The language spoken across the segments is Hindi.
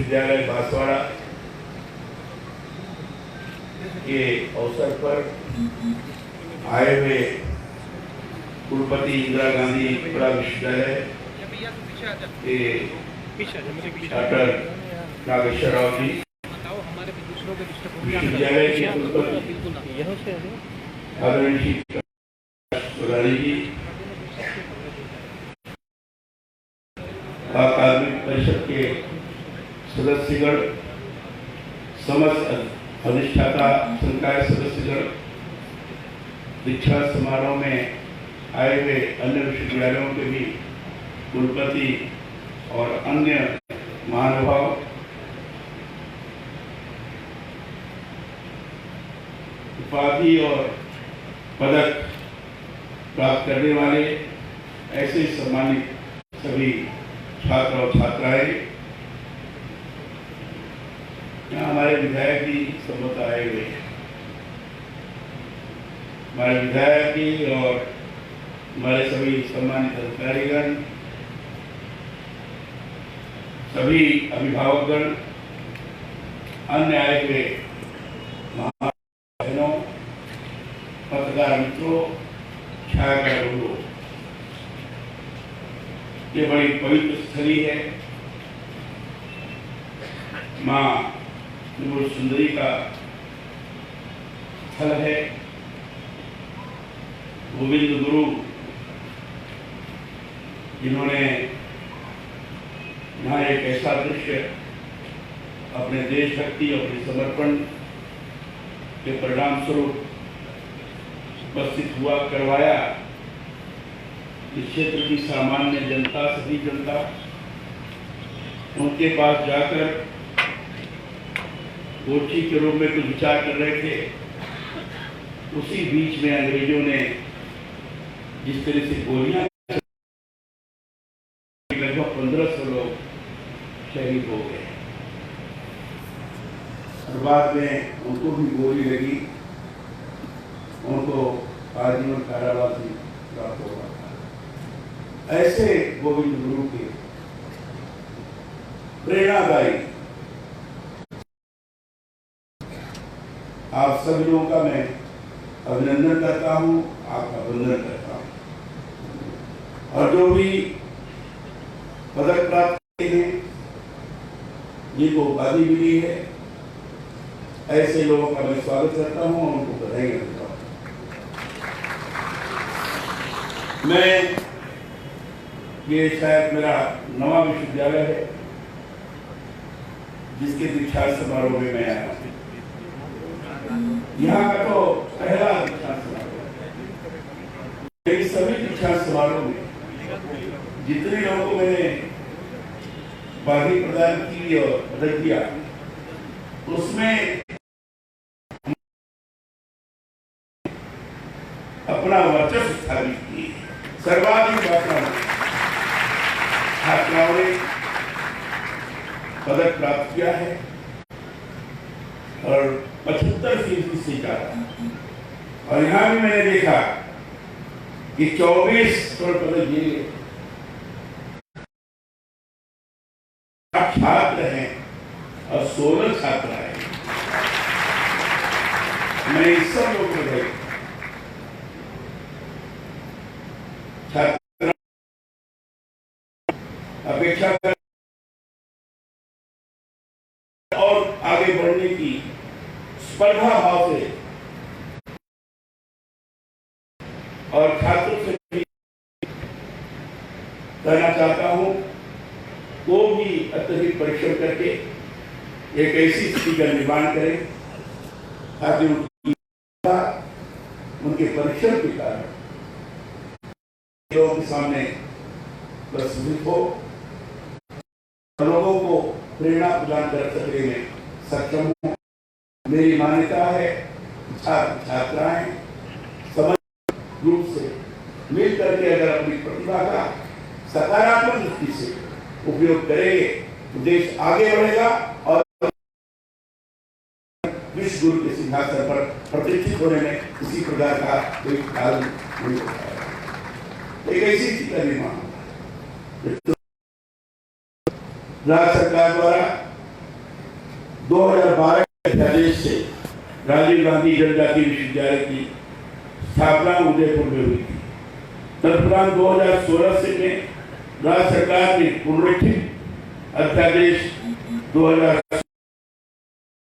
विश्वविद्यालय बांसवाड़ा के अवसर पर आए हुए कुलपति इंदिरा गांधी खुला विश्वविद्यालय के डॉक्टर नागेश्वर राव जी, विश्वविद्यालय के कुलपति आदरणीय सुरानी जी, अकादमिक परिषद के सदस्यगण, समस्त अधिष्ठाता संकाय सदस्यगण, दीक्षा समारोह में आए हुए अन्य विश्वविद्यालयों के भी कुलपति और अन्य महानुभाव, उपाधि और पदक प्राप्त करने वाले ऐसे सम्मानित सभी छात्र और छात्राएं, यहाँ हमारे विधायक जी संबंध आए हुए हैं। हमारे विधायक जी और हमारे सभी सम्मानित अधिकारीगण, सभी अभिभावकगण, अन्य आए हुए बहनों, पत्रकार मित्रों, छायाकार बंधुओं, ये बड़ी पवित्र स्थली है। माँ त्रिपुर सुंदरी का स्थल है। गोविंद गुरु जिन्होंने यहाँ एक ऐसा दृश्य अपने देशभक्ति, अपने समर्पण के परिणाम स्वरूप उपस्थित हुआ करवाया, इस क्षेत्र की सामान्य जनता, सभी जनता उनके पास जाकर गोची के रूप में कुछ विचार कर रहे थे। उसी बीच में अंग्रेजों ने जिस तरह से गोलियां, लगभग 1500 लोग शहीद हो गए और बाद में उनको भी गोली लगी, उनको आजीवन कारावास प्राप्त होगा। ऐसे गोविंद गुरु के प्रेरणादायी आप सभी लोगों का मैं अभिनंदन करता हूं, आपका वंदन करता हूं। और जो भी पदक प्राप्त किए हैं, जिनको उपाधि मिली है, ऐसे लोगों का मैं स्वागत करता हूं और उनको बधाई देता हूं। मैं ये शायद मेरा नवा विश्वविद्यालय है जिसके दीक्षांत समारोह में मैं आया हूं। यहाँ का तो पहला दीक्षांत समारोह है। मेरी सभी दीक्षांत समारोह में जितने लोगों को मैंने उपाधि प्रदान की और पदक दिया, उसमें अपना वर्चस्व स्थापित किए। सर्वाधिक मात्रा में छात्राओं ने पदक प्राप्त किया है और 75% से ज्यादा। और यहाँ भी मैंने देखा कि 24 स्वर्ण पदक दिए गए। छात्र हैं और 16 छात्रा हैं। मैं इस सब लोगों को बधाई, छात्र अपेक्षा कर और आगे बढ़ने की स्पर्धा भाव से और छात्रों से भी कहना चाहता हूं, वो भी अत्यधिक परिश्रम करके एक ऐसी स्थिति का निर्माण करें ताकि उनके परिश्रम के कारण लोगों के सामने प्रस्तुत हो, लोगों को प्रेरणा प्रदान कर सकने में सक्षम हो। मेरी मान्यता है छात्र छात्राएं समझ रूप से मिल करके अगर अपनी प्रतिभा का सकारात्मक दृष्टि से उपयोग करेंगे तो देश आगे बढ़ेगा और विश्व गुरु के सिंहासन पर प्रतिष्ठित होने में किसी प्रकार का कोई ख्याल नहीं होता है। एक ऐसी स्थिति का निर्माण राज्य सरकार द्वारा 2012 के अध्यादेश से राजीव गांधी जनजातीय विश्वविद्यालय की स्थापना उदयपुर में हुई थी। तदुपरांत 2016 से में राज्य सरकार ने पुनरीक्षित अध्यादेश 2000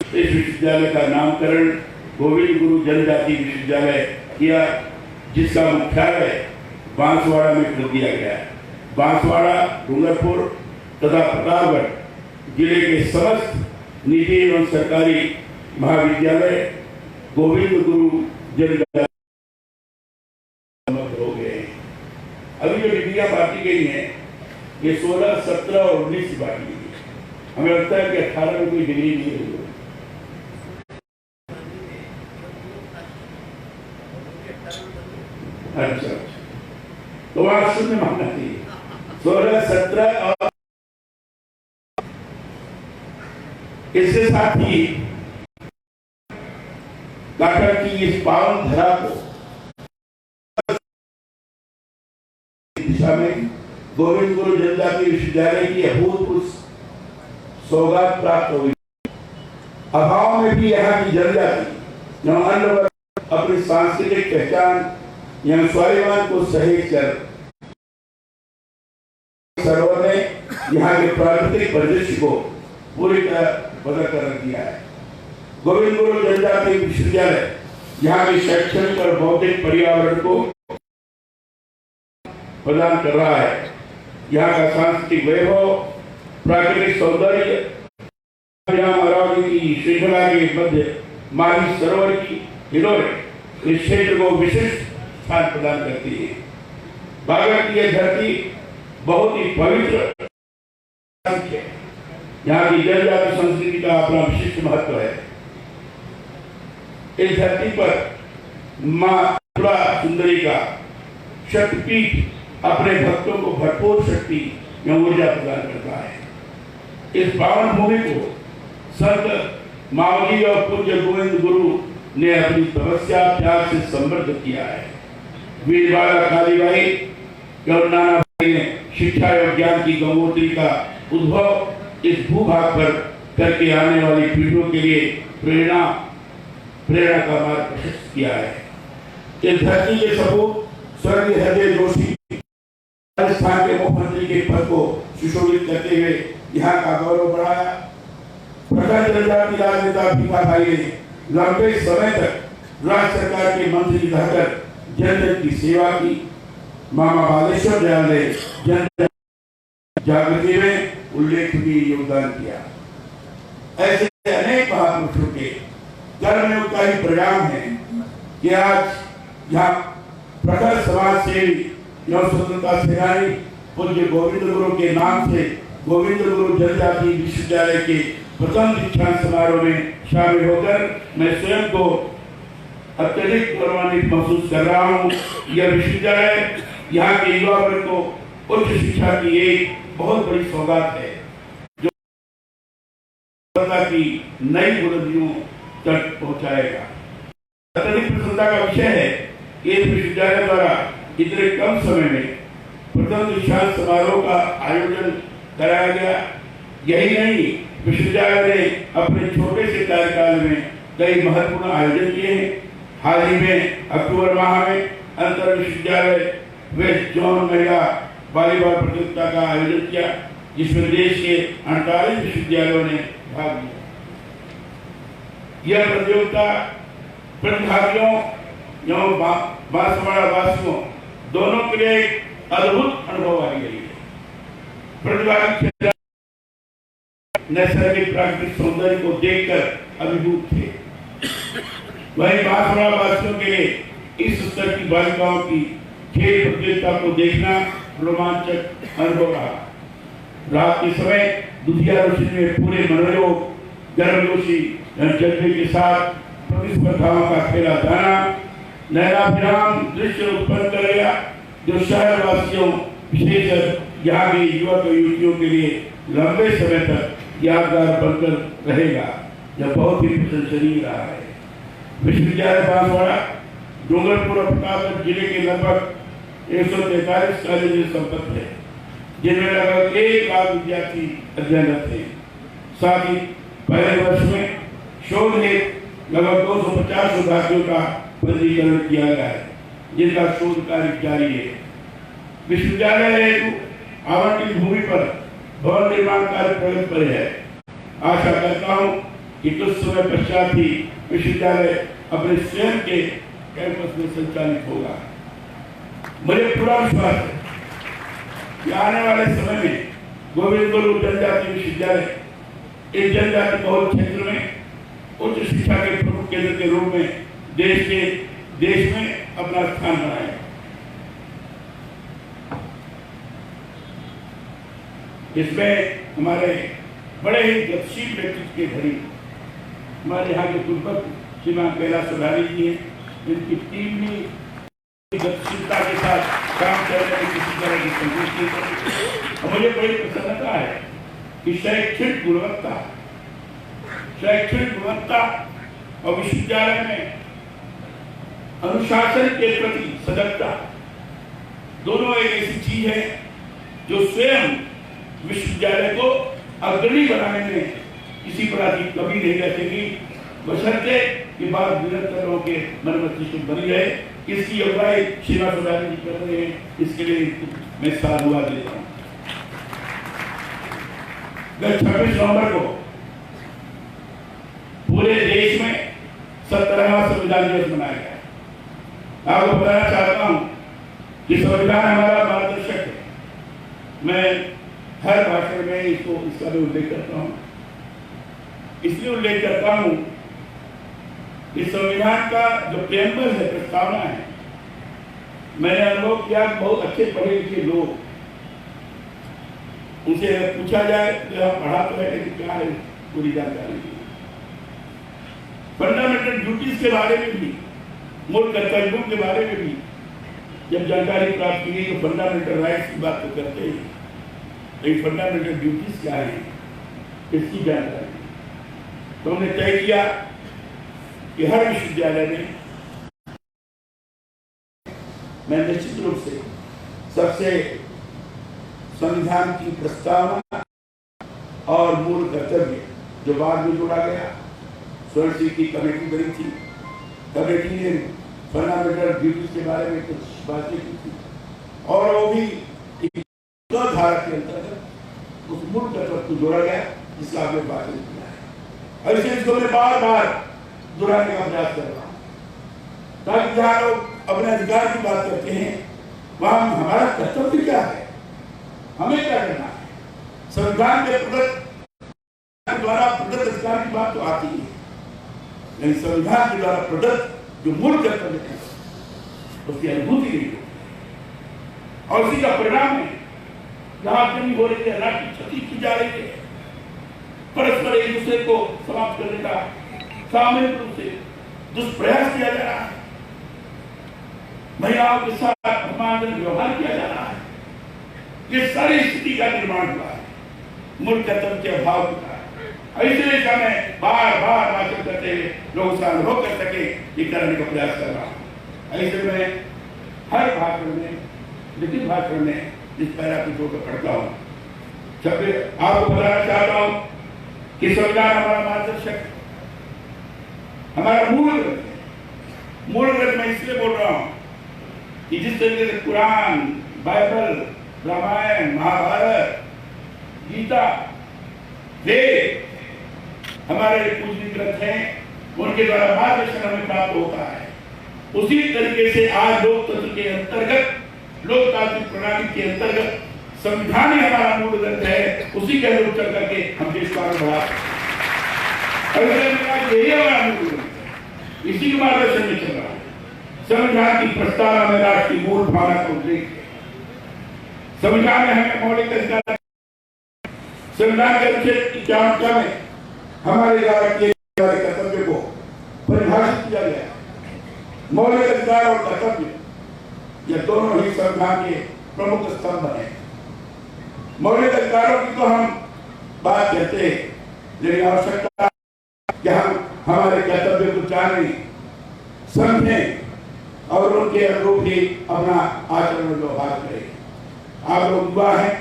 इस विश्वविद्यालय का नामकरण गोविंद गुरु जनजातीय विश्वविद्यालय किया, जिसका मुख्यालय बांसवाड़ा में कर दिया गया है। बांसवाड़ा, डूंगरपुर तथा प्रतापगढ़ जिले के समस्त निजी एवं सरकारी महाविद्यालय गोविंद गुरु जनजातीय हो गए हैं। अभी जो डिग्रियां बांटी गई हैं ये 16, 17 और 19 की बांटी गई है। हमें लगता है कि 18 में कोई डिग्री नहीं हुई। अच्छा, तो वहां शून्य मानना चाहिए। 16, 17 और इसके साथ ही काठर की इस पावन धरा को दिशा में गोविंद गुरु जनजातीय विश्वविद्यालय की अभूतपूर्व सौगात प्राप्त हुई। अभाव में भी यहाँ की जनजाति एवं अन्य वर्ग अपनी सांस्कृतिक पहचान एवं स्वाभिमान को सहेज कर सरोवर ने यहाँ के प्राकृतिक परिदृश्य को पूरी तरह बदल कर रख दिया है। गोविंद गुरु जनजातीय विश्वविद्यालय यहाँ के शैक्षणिक और बौद्धिक पर्यावरण को प्रदान कर रहा है। यहाँ का सांस्कृतिक वैभव, प्राकृतिक सौंदर्य, अरावली की श्रृंखला के मध्य माही सरोवर की हिलोरें इस क्षेत्र को विशिष्ट स्थान प्रदान करती है। बागड़ की यह धरती बहुत ही पवित्र है। यहाँ की जनजातीय संस्कृति का अपना विशिष्ट महत्व है। इस धरती पर मां त्रिपुरा सुंदरी का शक्तिपीठ अपने भक्तों को भरपूर शक्ति एवं ऊर्जा प्रदान करता है। इस पावन भूमि को संत मावली और पूज्य गोविंद गुरु ने अपनी तपस्या त्याग से समृद्ध किया है। वीरबाला कालीबाई और नाना भाई ने शिक्षा एवं ज्ञान की गंगोत्री का उद्भव इस भूभाग पर करके आने वाली पीढ़ियों के लिए प्रेरणा का मार्ग प्रशस्त किया है। इस धरती के सपूत स्वर्गीय हृदय जोशी राजस्थान के मुख्यमंत्री के पद को सुशोभित करते हुए यहाँ का गौरव बढ़ाया। प्रखर जनजाति राजनेता भीखा भाई ने लंबे समय तक राज्य सरकार के मंत्री रहकर जनता की सेवा की। मामा बालेश्वर दयाल ने जन जागृति में उल्लेखनीय योगदान किया। ऐसे अनेक महापुरुषों के कर्म का ही परिणाम है कि आज यहाँ प्रखर समाज सेवी एवं स्वतंत्रता सेनानी पूज्य गोविंद गुरु के नाम से गोविंद गुरु जनजातीय विश्वविद्यालय के प्रथम दीक्षांत समारोह में शामिल होकर मैं स्वयं को अत्यधिक गौरवान्वित महसूस कर रहा हूँ। यह विश्वविद्यालय यहाँ के युवा वर्ग को उच्च शिक्षा की एक बहुत बड़ी सौगात है, जो की नई बुलंदियों तक पहुँचाएगा। अत्यधिक प्रसन्नता का विषय है कि इस विश्वविद्यालय द्वारा इतने कम समय में प्रथम दीक्षांत समारोह का आयोजन कराया गया। यही नहीं, विश्वविद्यालय ने अपने छोटे से कार्यकाल में कई महत्वपूर्ण आयोजन किए हैं। हाल ही में अक्टूबर माह में अंतर विश्वविद्यालय वेस्ट जोन महिला वॉलीबॉल प्रतियोगिता का आयोजन किया, जिसमें देश के 48 विश्वविद्यालयों ने भाग लिया। यह प्रतियोगिता प्रतिभागियों एवं बांसवाड़ा वासियों दोनों के लिए एक अद्भुत अनुभव आई रही है। प्रतिभागी नैसर्गिक प्राकृतिक सौंदर्य को देखकर अभिभूत थे। वहीं बांसवाड़ा वासियों के लिए इस स्तर की बालिकाओं की खेल प्रतियोगिता को देखना रोमांचक अनुभव रहा। रात के समय दुधिया रोशनी में पूरे मनोयोग गर्मजोशी जज्बे के साथ प्रतिस्पर्धाओं का खेला जाना नयनाभिराम दृश्य उत्पन्न करेगा, जो शहर वासियों विशेषकर यहाँ के युवक युवतियों के लिए लंबे समय तक यादगार बनकर रहेगा। यह बहुत ही प्रशंसनीय रहा है। विश्वविद्यालय बांसवाड़ा डूंगरपुर और प्रतापगढ़ जिले के लगभग 143 कॉलेज से संपन्न है, जिनमें लगभग 1 लाख विद्यार्थी अध्ययनरत हैं। साथ ही पहले वर्ष में शोध हेतु लगभग 250 विद्यार्थियों का पंजीकरण किया गया है, जिनका शोध कार्य जारी है। विश्वविद्यालय हेतु आवंटित भूमि पर भवन निर्माण कार्य प्रगति पर है। आशा करता हूँ कि कुछ समय पश्चात ही विश्वविद्यालय अपने स्वयं के कैंपस में संचालित होगा। मुझे पूरा विश्वास है कि आने वाले समय में गोविंद गुरु जनजाति विश्वविद्यालय इस जनजाति बहुल क्षेत्र में उच्च शिक्षा के प्रमुख केंद्र के रूप में देश में अपना स्थान बनाएगा। इसमें हमारे बड़े ही गतिशील व्यक्तित्व के धनी हमारे यहाँ के कुलपति श्रीमान कैलाश सुधारी जी हैं, जिनकी टीम भी गतिशीलता के साथ काम करने में किसी तरह की संकोच नहीं करती। और मुझे बड़ी प्रसन्नता है कि शैक्षणिक गुणवत्ता और विश्वविद्यालय में अनुशासन के प्रति सजगता दोनों एक ऐसी चीज है जो स्वयं विश्वविद्यालय को अग्रणी बनाने में किसी प्रकार की कमी नहीं रखेगी, बशर्ते कि बात निरंतर लोगों के मन मस्तिष्क बनी रहे। इसकी अगुवाई श्रीमान सुधारी जी कर रहे हैं, इसके लिए मैं साधुवाद देता हूँ। 26 नवंबर को पूरे देश में 70वां संविधान दिवस मनाया गया। आपको बताना चाहता हूँ कि संविधान हमारा मार्गदर्शक है। मैं हर भाषण में इसका भी उल्लेख करता हूँ। इसलिए उल्लेख करता हूँ कि संविधान का जो प्रेम्बल है, प्रस्तावना है, मैंने अनुभव किया बहुत अच्छे पढ़े लिखे लोग, उनसे पूछा जाए तो हम पढ़ा तो है लेकिन क्या है पूरी जानकारी नहीं। फंडामेंटल ड्यूटीज के बारे में भी, मूल कर्तव्यों के बारे में भी जब जानकारी प्राप्त की गई तो फंडामेंटल राइट्स की बात तो करते ही, लेकिन फंडामेंटल ड्यूटीज क्या है इसकी जानकारी। तो हमने तय किया कि हर विश्वविद्यालय में मैं निश्चित रूप से सबसे संविधान की प्रस्तावना और मूल कर्तव्य जो बाद में जोड़ा गया, स्वर्ण सिंह की कमेटी बनी थी, कमेटी ने फंडामेंटल ड्यूटीज के बारे में कुछ बातें की थी और वो भी धारा के अंतर्गत उस मूल कर्तव्य को जोड़ा गया जिसका आपने बात किया है। और इसे इसको मैं बार बार दोहराने का प्रयास कर रहा हूँ ताकि जहाँ लोग अपने अधिकार की बात करते हैं वहां हमारा कर्तव्य क्या है, हमें क्या करना है। संविधान के द्वारा प्रदत्त अधिकार की बात तो आती है, लेकिन संविधान के द्वारा प्रदत्त जो मूल कर्तव्य है उसकी अनुभूति नहीं होती और उसी का परिणाम है जहां जंग हो रही है, राष्ट्र की क्षति की जा रही है, परस्पर एक दूसरे को समाप्त करने का सामूहिक रूप से दुष्प्रयास किया जा रहा है, महिलाओं के साथ अपमानजनक व्यवहार किया जा रहा है। ये सारी स्थिति का निर्माण हुआ है मूल कर्तव्य के अभाव का। ऐसे समय बार बार भाषण करते हुए लोग उसे अनुभव कर सके ये करने का प्रयास कर रहा हूँ। ऐसे में हर भाषण में, लिखित भाषण में जिस पैरा को जोड़कर पढ़ता हूँ, आपको बताना चाहता हूँ कि संविधान हमारा मार्गदर्शक, हमारा मूल ग्रंथ है। मूल ग्रंथ मैं इसलिए बोल रहा हूँ कि जिस तरीके से कुरान, बाइबल, रामायण, महाभारत, गीता, वेद हमारे पूजनीय ग्रंथ हैं, उनके द्वारा मार्गदर्शन हमें प्राप्त होता है। उसी तरीके से आज लोकतंत्र के अंतर्गत, लोकतांत्रिक प्रणाली के अंतर्गत संविधान ही हमारा मूल ग्रंथ है। उसी के अनुरूप चल करके हम देश को आगे बढ़ाते हैं। यही हमारा मूल ग्रंथ है, इसी के मार्गदर्शन में चल रहा है। संविधान की प्रस्तावना में राष्ट्र की मूल भावना का उल्लेख है। संविधान में हमें मौलिक अधिकार, संविधान के अनुच्छेद 51 में हमारे द्वारा किए गए कर्तव्य को परिभाषित किया गया है। मौलिक अधिकार और कर्तव्य ये दोनों ही संविधान के प्रमुख स्तंभ हैं। मौलिक अधिकारों की तो हम बात करते हैं, लेकिन आवश्यकता कि हम हमारे कर्तव्य को जानें, समझें और उनके अनुरूप ही अपना आचरण व्यवहार करें। आप लोग युवा हैं,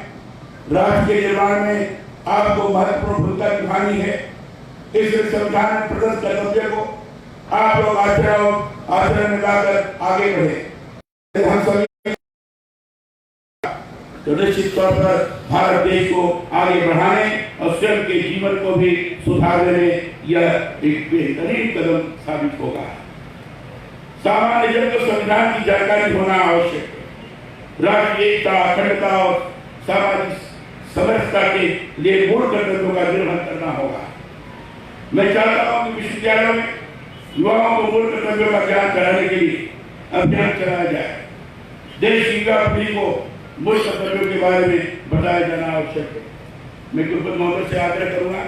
राष्ट्र के निर्माण में आपको महत्वपूर्ण भूमिका निभानी है। इस संविधान प्रदत्त कर्तव्य को आप लोग आचरण में लाकर आगे बढ़े। हम सभी तो निश्चित तौर पर भारत देश को आगे बढ़ाने और स्वयं के जीवन को भी सुधारने में यह एक बेहतरीन कदम साबित होगा। सामान्य जन को संविधान की जानकारी होना आवश्यक है। राष्ट्रीय एकता, अखंडता और सामाजिक समरसता के लिए मूल कर्तव्यों का निर्वहन करना होगा। मैं चाहता हूं कि विश्वविद्यालयों में युवाओं को मूल कर्तव्यों का ज्ञान कराने के लिए अभियान चलाया जाए। देश की युवा पीढ़ी को मूल कर्तव्यों के बारे में बताया जाना आवश्यक है। मैं कुलपति महोदय से आग्रह करूंगा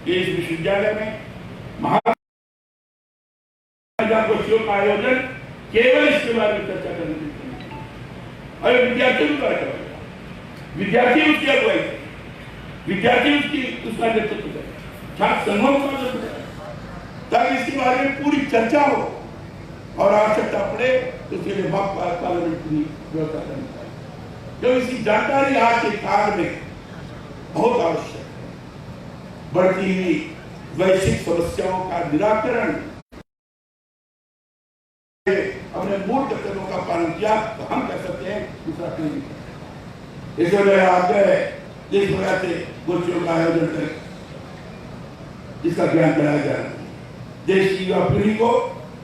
कि इस विश्वविद्यालय में गोष्ठियों का आयोजन केवल इसके बारे में चर्चा करने के लिए और विद्यार्थियों को करवाएगा, विद्यार्थी उसकी अगुवाई करें, विद्यार्थी उसका नेतृत्व करें, छात्र संघों का नेतृत्व करें, ताकि इसके बारे में पूरी चर्चा हो और आवश्यकता पड़े तो उसके लिए पार्लियामेंट की व्यवस्था करनी चाहिए। जो इसकी जानकारी आज के काल में बहुत आवश्यक है। बढ़ती हुई वैश्विक समस्याओं का निराकरण अपने मूल कर्तव्यों का पालन किया तो हम कर सकते हैं, दूसरा कोई नहीं कर सकता। इस वजह आग्रह है जिस प्रकार से गोष्ठियों का आयोजन करें जिसका ज्ञान कराया जाए। देश की युवा पीढ़ी को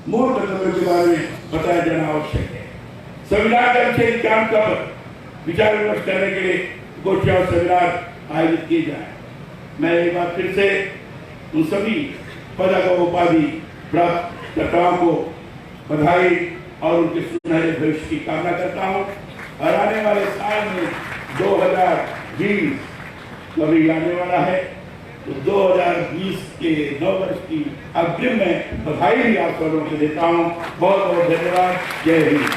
मूल कर्तव्यों के बारे में बताया जाना आवश्यक है। संविधान के अनुच्छेद 51 पर विचार विमर्श करने के लिए गोष्ठियां और सेमिनार आयोजित किए जाए। मैं एक बार फिर से उन सभी पदक और उपाधि प्राप्त कर्ताओं को बधाई और उनके सुनहरे भविष्य की कामना करता हूँ। और आने वाले साल में 2020 कभी आने वाला है तो 2020 के 9 वर्ष की अग्रिम में बधाई भी आप लोगों को देता हूँ। बहुत बहुत धन्यवाद। जय हिंद।